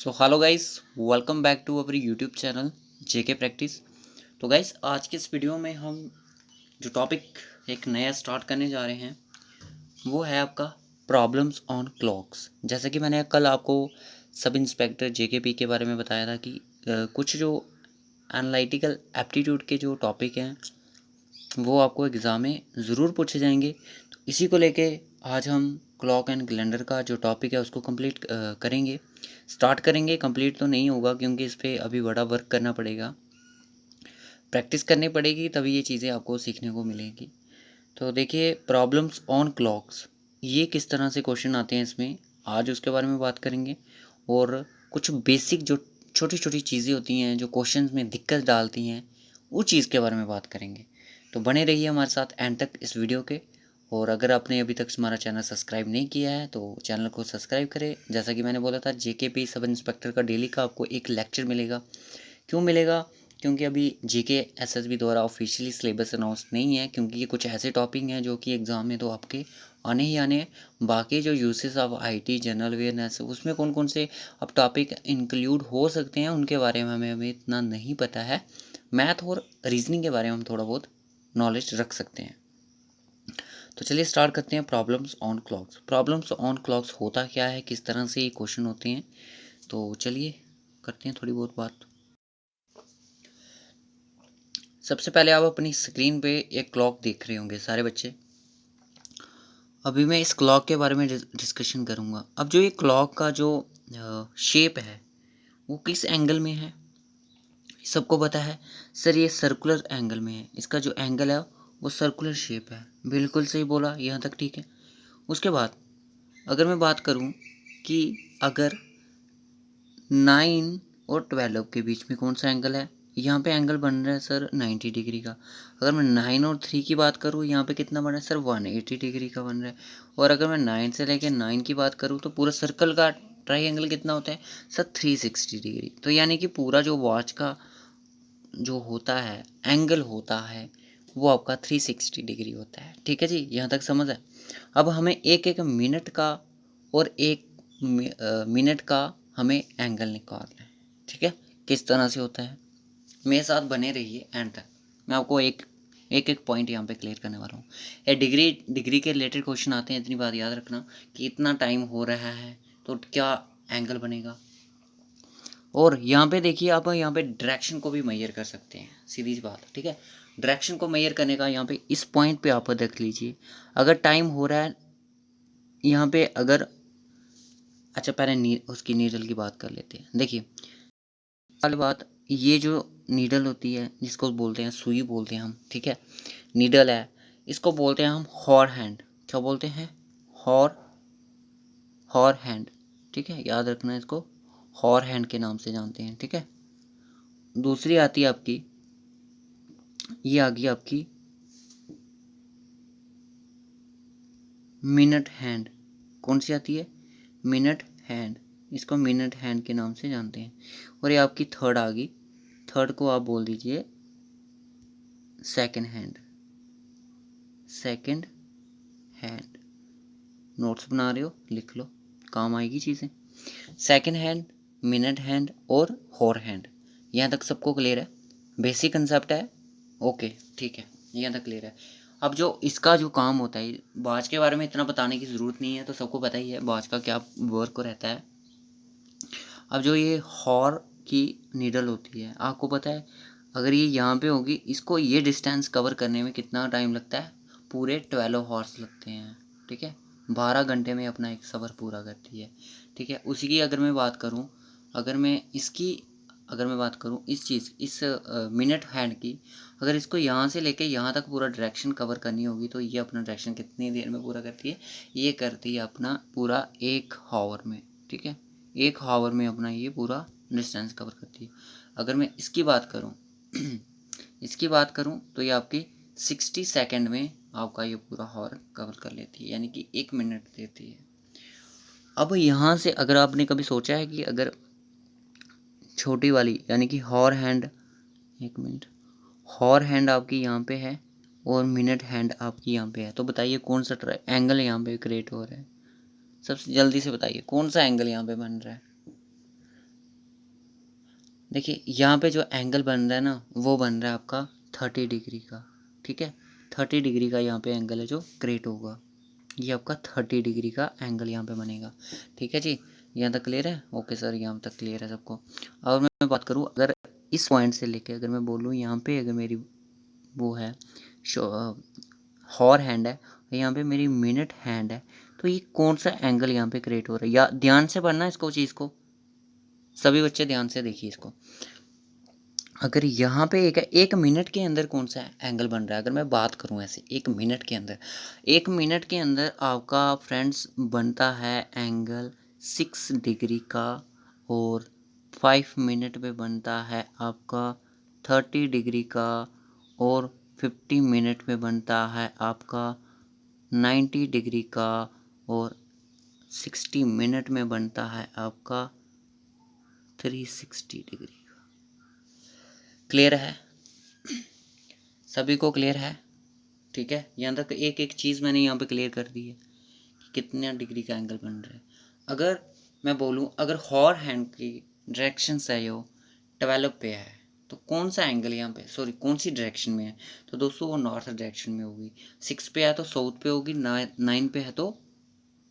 So hello guys, welcome back to our YouTube channel JK practice. तो guys, आज के इस वीडियो में हम जो टॉपिक एक नया स्टार्ट करने जा रहे हैं वो है आपका प्रॉब्लम्स ऑन क्लॉक्स। जैसा कि मैंने कल आपको सब इंस्पेक्टर जेकेपी के बारे में बताया था कि कुछ जो एनालिटिकल एप्टीट्यूड के जो टॉपिक हैं वो आपको एग्ज़ाम में ज़रूर पूछे जाएंगे। तो इसी को लेके आज हम क्लॉक एंड कैलेंडर का जो टॉपिक है उसको कंप्लीट करेंगे, स्टार्ट करेंगे। कंप्लीट तो नहीं होगा क्योंकि इस पर अभी बड़ा वर्क करना पड़ेगा, प्रैक्टिस करनी पड़ेगी, तभी ये चीज़ें आपको सीखने को मिलेंगी। तो देखिए, प्रॉब्लम्स ऑन क्लॉक्स ये किस तरह से क्वेश्चन आते हैं इसमें, आज उसके बारे में बात करेंगे। और कुछ बेसिक जो छोटी छोटी चीज़ें होती हैं जो क्वेश्चन में दिक्कत डालती हैं उस चीज़ के बारे में बात करेंगे। तो बने रहिए हमारे साथ एंड तक इस वीडियो के। और अगर आपने अभी तक हमारा चैनल सब्सक्राइब नहीं किया है तो चैनल को सब्सक्राइब करें। जैसा कि मैंने बोला था, जेकेपी सब इंस्पेक्टर का डेली का आपको एक लेक्चर मिलेगा। क्यों मिलेगा? क्योंकि अभी जीके एसएसबी द्वारा ऑफिशियली सिलेबस अनाउंस नहीं है, क्योंकि ये कुछ ऐसे टॉपिक हैं जो कि एग्ज़ाम में तो आपके आने ही आने हैं। बाकी जो uses of IT general awareness उसमें कौन कौन से अब टॉपिक इंक्लूड हो सकते हैं उनके बारे में हमें इतना नहीं पता है। मैथ और रीजनिंग के बारे में हम थोड़ा बहुत नॉलेज रख सकते हैं। तो चलिए स्टार्ट करते हैं। Problems on clocks. Problems on clocks होता क्या है, किस तरह से ये क्वेश्चन होते हैं, तो चलिए करते हैं थोड़ी बहुत बात। सबसे पहले आप अपनी स्क्रीन पे एक क्लॉक देख रहे होंगे सारे बच्चे। अभी मैं इस क्लॉक के बारे में डिस्कशन करूँगा। अब जो ये क्लॉक का जो शेप है वो किस एंगल में है, सबको पता है। सर ये सर्कुलर एंगल में है, इसका जो एंगल है वो सर्कुलर शेप है। बिल्कुल सही बोला, यहाँ तक ठीक है। उसके बाद अगर मैं बात करूँ कि अगर 9 और 12 के बीच में कौन सा एंगल है, यहाँ पे एंगल बन रहा है सर 90 डिग्री का। अगर मैं 9 और 3 की बात करूँ, यहाँ पे कितना बन रहा है सर 180 डिग्री का बन रहा है। और अगर मैं 9 से लेकर 9 की बात करूँ तो पूरा सर्कल का ट्राइंगल कितना होता है सर 360 डिग्री। तो यानी कि पूरा जो वॉच का जो होता है एंगल होता है वो आपका 360 डिग्री होता है। ठीक है जी, यहाँ तक समझ है। अब हमें एक एक मिनट का और एक मिनट का हमें एंगल निकालना है। ठीक है, किस तरह से होता है, मेरे साथ बने रहिए एंड तक। मैं आपको एक एक पॉइंट यहाँ पे क्लियर करने वाला हूँ। ये डिग्री के रिलेटेड क्वेश्चन आते हैं, इतनी बात याद रखना कि इतना टाइम हो रहा है तो क्या एंगल बनेगा। और यहाँ पे देखिए, आप यहाँ पे डायरेक्शन को भी मेजर कर सकते हैं, सीधी सी बात। ठीक है, डायरेक्शन को मेजर करने का यहाँ पे इस पॉइंट पे आप देख लीजिए। अगर टाइम हो रहा है यहाँ पे, अगर अच्छा पहले उसकी नीडल की बात कर लेते हैं। देखिए पहली बात, ये जो नीडल होती है जिसको बोलते हैं सुई बोलते हैं हम, ठीक है, नीडल है, इसको बोलते हैं हम हॉर हैंड। क्या बोलते हैं? Hour hour hand. ठीक है, याद रखना इसको, हॉर हैंड के नाम से जानते हैं। ठीक है, दूसरी आती है आपकी, ये आ गई आपकी मिनट हैंड। कौन सी आती है? Minute hand. इसको मिनट हैंड के नाम से जानते हैं। और ये आपकी थर्ड आ गई, थर्ड को आप बोल दीजिए second hand. Second hand, notes बना रहे हो लिख लो, काम आएगी चीज़ें। सेकंड हैंड, मिनट हैंड और हॉर हैंड। यहाँ तक सबको क्लियर है? बेसिक कंसेप्ट है। ओके ठीक है, यहाँ तक क्लियर है। अब जो इसका जो काम होता है, बाज के बारे में इतना बताने की ज़रूरत नहीं है, तो सबको पता ही है बाज का क्या वर्क रहता है। अब जो ये हॉर की नीडल होती है, आपको पता है अगर ये यहाँ पे होगी, इसको ये डिस्टेंस कवर करने में कितना टाइम लगता है? पूरे 12 हॉर्स लगते हैं। ठीक है, 12 घंटे में अपना एक सफ़र पूरा करती है। ठीक है, उसी की अगर मैं बात करूँ, अगर मैं इसकी अगर मैं बात करूँ इस चीज़ इस मिनट हैंड की, अगर इसको यहाँ से लेके यहाँ तक पूरा डायरेक्शन कवर करनी होगी तो ये अपना डायरेक्शन कितनी देर में पूरा करती है? ये करती है अपना पूरा 1 हावर में। ठीक है, 1 हावर में अपना ये पूरा डिस्टेंस कवर करती है। अगर मैं इसकी बात करूँ इसकी बात करूँ तो ये आपकी 60 सेकेंड में आपका ये पूरा हावर कवर कर लेती है, यानी कि 1 मिनट देती है। अब यहाँ से अगर आपने कभी सोचा है कि अगर छोटी वाली यानी कि हॉर हैंड, एक मिनट, हॉर हैंड आपकी यहाँ पे है और मिनट हैंड आपकी यहाँ पे है, तो बताइए कौन सा एंगल यहाँ पे क्रिएट हो रहा है? सबसे जल्दी से बताइए कौन सा एंगल यहाँ पे बन रहा है? देखिए यहाँ पे जो एंगल बन रहा है ना वो बन रहा है आपका 30 डिग्री का, ठीक है। 30 डिग्री का यहाँ पे एंगल है जो क्रिएट होगा, ये आपका 30 डिग्री का एंगल यहाँ पे बनेगा, ठीक है जी। यहाँ तक क्लियर है? ओके सर, यहाँ तक क्लियर है सबको। और मैं बात करूँ अगर इस पॉइंट से लेके अगर मैं बोलूँ यहाँ पे अगर मेरी वो है हॉर हैंड है, यहाँ पे मेरी मिनट हैंड है, तो ये कौन सा एंगल यहाँ पे क्रिएट हो रहा है, या ध्यान से पढ़ना इसको, चीज़ को सभी बच्चे ध्यान से देखिए इसको। अगर यहाँ पे एक मिनट के अंदर कौन सा एंगल बन रहा है, अगर मैं बात करूँ ऐसे एक मिनट के अंदर, एक मिनट के अंदर आपका फ्रेंड्स बनता है एंगल 6 डिग्री का, और 5 मिनट में बनता है आपका 30 डिग्री का, और 50 मिनट में बनता है आपका 90 डिग्री का, और 60 मिनट में बनता है आपका 360 डिग्री। क्लियर है? सभी को क्लियर है? ठीक है, यहाँ तक एक एक चीज़ मैंने यहाँ पे क्लियर कर दी है कि कितने डिग्री का एंगल बन रहा है। अगर मैं बोलूँ अगर हॉर हैंड की डायरेक्शंस है जो 12 पे है, तो कौन सा एंगल यहाँ पे, सॉरी कौन सी डायरेक्शन में है, तो दोस्तों वो नॉर्थ डायरेक्शन में होगी। 6 पे है तो साउथ पे होगी, 9 पे है तो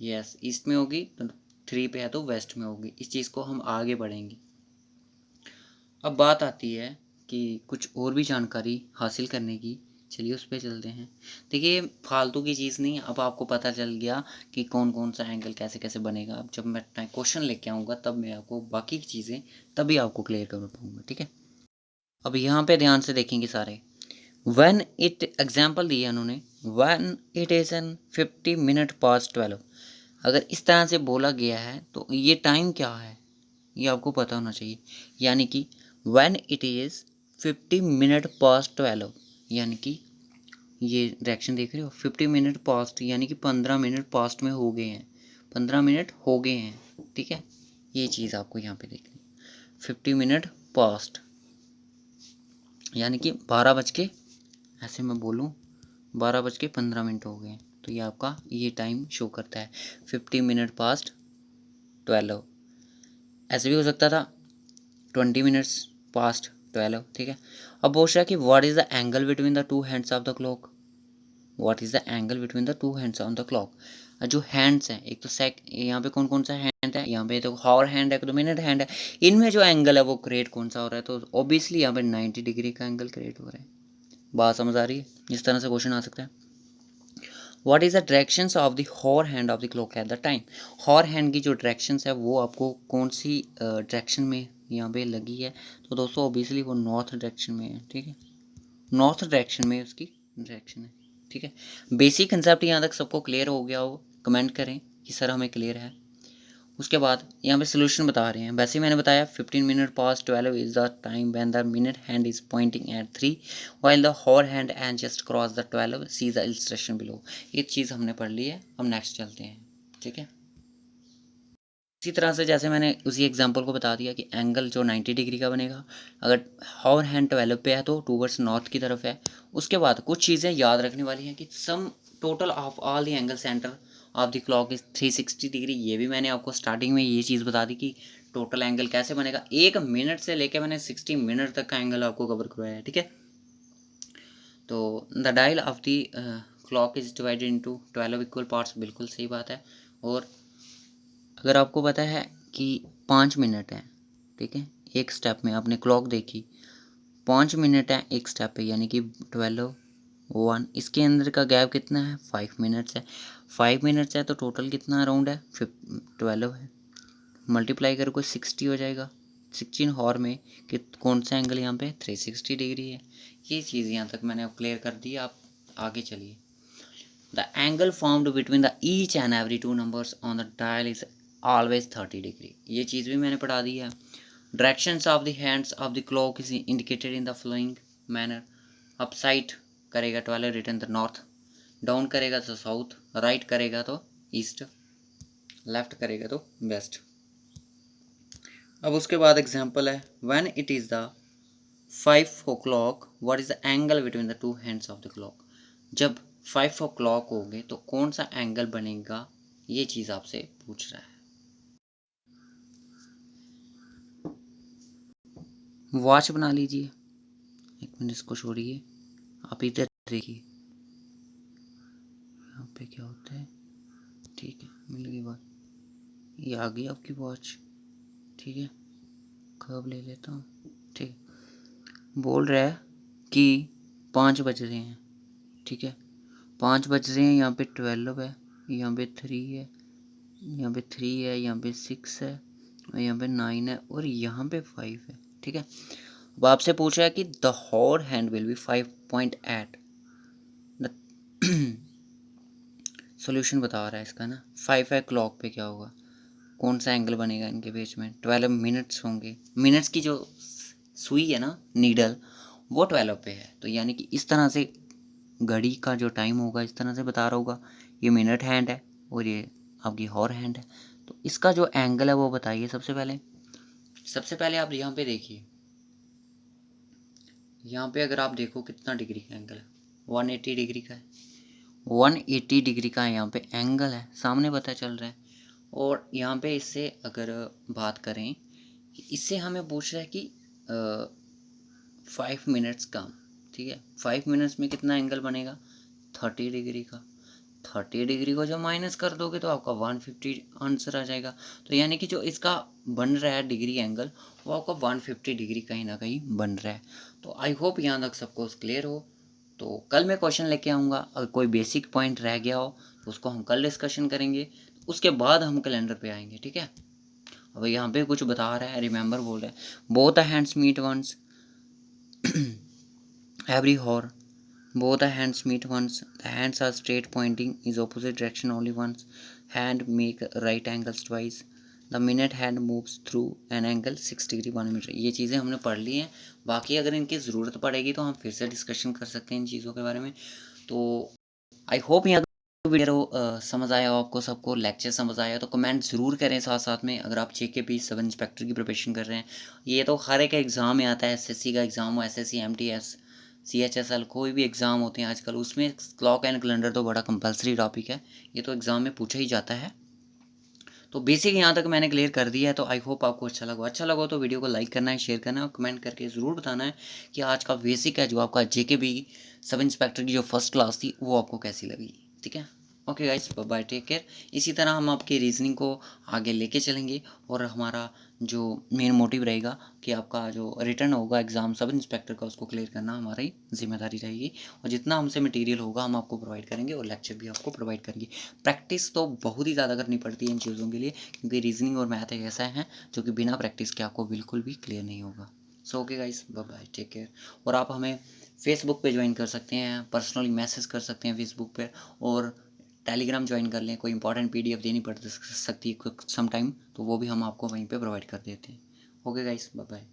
यस ईस्ट में होगी, तो 3 पे है तो वेस्ट में होगी। इस चीज़ को हम आगे बढ़ेंगे। अब बात आती है कि कुछ और भी जानकारी हासिल करने की, चलिए उस पर चलते हैं। देखिए फालतू की चीज़ नहीं, अब आपको पता चल गया कि कौन कौन सा एंगल कैसे कैसे बनेगा। अब जब मैं क्वेश्चन लेके आऊँगा तब मैं आपको बाकी की चीज़ें तभी आपको क्लियर कर पाऊँगा, ठीक है। अब यहाँ पे ध्यान से देखेंगे सारे। वन इट एग्जाम्पल दिया उन्होंने, one it is an 50 minute past 12। अगर इस तरह से बोला गया है तो ये टाइम क्या है ये आपको पता होना चाहिए। यानी कि when it is 50 minute past 12, यानी कि ये डायरेक्शन देख रहे हो 50 मिनट पास्ट, यानी कि 15 मिनट पास्ट में हो गए हैं, 15 मिनट हो गए हैं, ठीक है। ये चीज़ आपको यहाँ पे देखनी, 50 मिनट पास्ट यानी कि 12 बज के, ऐसे मैं बोलूँ 12:15 हो गए हैं, तो ये आपका ये टाइम शो करता है 50 मिनट पास्ट 12। ऐसे भी हो सकता था 20 मिनट्स पास्ट 12, ठीक है। अब पूछ रहा है कि what is the angle between the two hands of the clock, what is the angle between the two hands on the clock. जो हैंड्स हैं, एक तो यहाँ पे कौन कौन सा हैंड है, यहाँ पे तो हॉर हैंड है, तो मिनट हैंड है, इनमें जो एंगल है वो क्रिएट कौन सा हो रहा है, तो ऑब्वियसली यहाँ पे 90 डिग्री का एंगल क्रिएट हो रहा है। बात समझ आ रही है? इस तरह से क्वेश्चन आ सकता है। What is the directions of the hour hand of the clock at the time. Hour hand की जो डायरेक्शंस है वो आपको कौन सी डायरेक्शन में यहाँ पे लगी है, तो दोस्तों ऑब्वियसली वो नॉर्थ डायरेक्शन में है, ठीक है। नॉर्थ डायरेक्शन में उसकी डायरेक्शन है, ठीक है। बेसिक कंसेप्ट यहाँ तक सबको क्लियर हो गया हो, कमेंट करें कि सर हमें क्लियर है। उसके बाद यहाँ पे सोल्यूशन बता रहे हैं। वैसे ही मैंने बताया 15 minute past 12 is the time when the minute hand is pointing at 3 while the hour hand and just cross the 12 see the illustration below. ये चीज़ हमने पढ़ ली है। अब नेक्स्ट चलते हैं, ठीक है। इसी तरह से जैसे मैंने उसी एग्जांपल को बता दिया कि एंगल जो 90 डिग्री का बनेगा, अगर हॉर हैंड 12 पे है तो टूवर्ड्स नॉर्थ की तरफ है। उसके बाद कुछ चीज़ें याद रखने वाली हैं कि sum total of all the angle centre of the clock is 360 degree. ये भी मैंने आपको स्टार्टिंग में ये चीज़ बता दी कि टोटल एंगल कैसे बनेगा। 1 मिनट से लेकर मैंने 60 मिनट तक का एंगल आपको कवर करवाया है, ठीक है। तो the dial of the clock is divided into 12 equal parts, बिल्कुल सही बात है। और अगर आपको पता है कि 5 मिनट है, ठीक है, एक स्टेप में आपने क्लॉक देखी 5 मिनट है एक स्टेप पे, यानी कि 12 1, इसके अंदर का गैप कितना है 5 मिनट्स है। 5 मिनट्स है तो टोटल कितना अराउंड है 12 है, मल्टीप्लाई करो कोई 60 हो जाएगा। 16 हॉर में कि कौन सा एंगल यहाँ पे 360 डिग्री है। ये चीज़ यहाँ तक मैंने क्लियर कर दी। आप आगे चलिए। The angle formed between the each and every two numbers on the dial is always 30 degree. ये चीज़ भी मैंने पढ़ा दी है। Directions of the hands of the clock is indicated in the following manner. Up side करेगा 12 return the north, down करेगा तो south, right करेगा तो ईस्ट, लेफ्ट करेगा तो वेस्ट। अब उसके बाद एग्जाम्पल है when it is the 5 o'clock what is the angle between the two hands of the clock. जब 5 o'clock हो गए तो कौन सा एंगल बनेगा, ये चीज़ आपसे पूछ रहा है। वॉच बना लीजिए। एक मिनट इसको छोड़िए, आप इधर देखिए यहाँ पे क्या होता है। ठीक है, मिल गई वॉच, ये आ गई आपकी वॉच। ठीक है, कब ले लेता हूँ। ठीक, बोल रहा है कि 5 बज रहे हैं। ठीक है, 5 बज रहे हैं, यहाँ पे 12 है, यहाँ पे 3 है, यहाँ पे 3 है, यहाँ पे 6 है, और यहाँ पे 9 है, और यहाँ पे 5 है। ठीक है, अब आपसे पूछ रहा है कि the hour hand will be 5.8। Solution बता रहा है इसका ना। 5 है क्लॉक पे क्या होगा, कौन सा एंगल बनेगा इनके बीच में। 12 मिनट्स होंगे, मिनट्स की जो सुई है ना, नीडल, वो 12 पे है, तो यानी कि इस तरह से घड़ी का जो टाइम होगा इस तरह से बता रहा होगा। ये मिनट हैंड है और ये आपकी हॉर हैंड है, तो इसका जो एंगल है वो बताइए। सबसे पहले आप यहाँ पे देखिए, यहाँ पे अगर आप देखो कितना डिग्री का एंगल है, 180 डिग्री का है। 180 डिग्री का यहाँ पे एंगल है, सामने पता चल रहा है। और यहाँ पे इससे अगर बात करें, इससे हमें पूछ रहा है कि 5 मिनट्स काम। ठीक है, 5 मिनट्स में कितना एंगल बनेगा, 30 डिग्री का। 30 डिग्री को जब माइनस कर दोगे तो आपका 150 आंसर आ जाएगा। तो यानी कि जो इसका बन रहा है डिग्री एंगल, वो आपका 150 डिग्री कहीं ना कहीं बन रहा है। तो आई होप यहाँ तक सबको क्लियर हो। तो कल मैं क्वेश्चन लेके आऊँगा, अगर कोई बेसिक पॉइंट रह गया हो तो उसको हम कल डिस्कशन करेंगे, उसके बाद हम कैलेंडर पे आएंगे। ठीक है, अब यहाँ पे कुछ बता रहा है, रिमेंबर बोल रहा है, both the hands meet once every hour. Both the hands meet once. The hands are straight pointing is opposite direction only once. Hand make right angles twice. The minute hand moves through an angle 6 degree 1 metre. ये चीज़ें हमने पढ़ ली हैं, बाकी अगर इनकी ज़रूरत पड़ेगी तो हम फिर से डिस्कशन कर सकते हैं इन चीज़ों के बारे में। तो आई होप यहाँ वीडियो समझ आया हो आपको, सबको लेक्चर समझ आया तो कमेंट ज़रूर करें। साथ साथ में अगर आप JKP सब इंस्पेक्टर की प्रिपरेशन कर रहे हैं, ये तो हर एक एग्ज़ाम में आता है, SSC का एग्ज़ाम हो, SSC MTS CHSL कोई भी एग्ज़ाम होते हैं आजकल, उसमें क्लॉक एंड कैलेंडर तो बड़ा कंपलसरी टॉपिक है, ये तो एग्ज़ाम में पूछा ही जाता है। तो बेसिक यहाँ तक मैंने क्लियर कर दिया है। तो आई होप आपको अच्छा लगा तो वीडियो को लाइक करना है, शेयर करना है, और कमेंट करके ज़रूर बताना है कि आज का बेसिक है जो आपका JKB सब इंस्पेक्टर की जो फर्स्ट क्लास थी वो आपको कैसी लगी। ठीक है, okay guys, bye, take care. इसी तरह हम आपकी रीजनिंग को आगे लेके चलेंगे, और हमारा जो मेन मोटिव रहेगा कि आपका जो रिटर्न होगा एग्ज़ाम सब इंस्पेक्टर का, उसको क्लियर करना हमारी जिम्मेदारी रहेगी। और जितना हमसे मटेरियल होगा हम आपको प्रोवाइड करेंगे, और लेक्चर भी आपको प्रोवाइड करेंगे। प्रैक्टिस तो बहुत ही ज़्यादा करनी पड़ती है इन चीज़ों के लिए, क्योंकि रीजनिंग और मैथ एक ऐसा है जो कि बिना प्रैक्टिस के आपको बिल्कुल भी क्लियर नहीं होगा। So okay guys, bye bye, take care. और आप हमें फेसबुक पे ज्वाइन कर सकते हैं, पर्सनली मैसेज कर सकते हैं फेसबुक पे, और टेलीग्राम ज्वाइन कर लें। कोई इंपॉर्टेंट PDF देनी पड़ सकती है सम टाइम, तो वो भी हम आपको वहीं पे प्रोवाइड कर देते हैं। Okay guys, bye bye.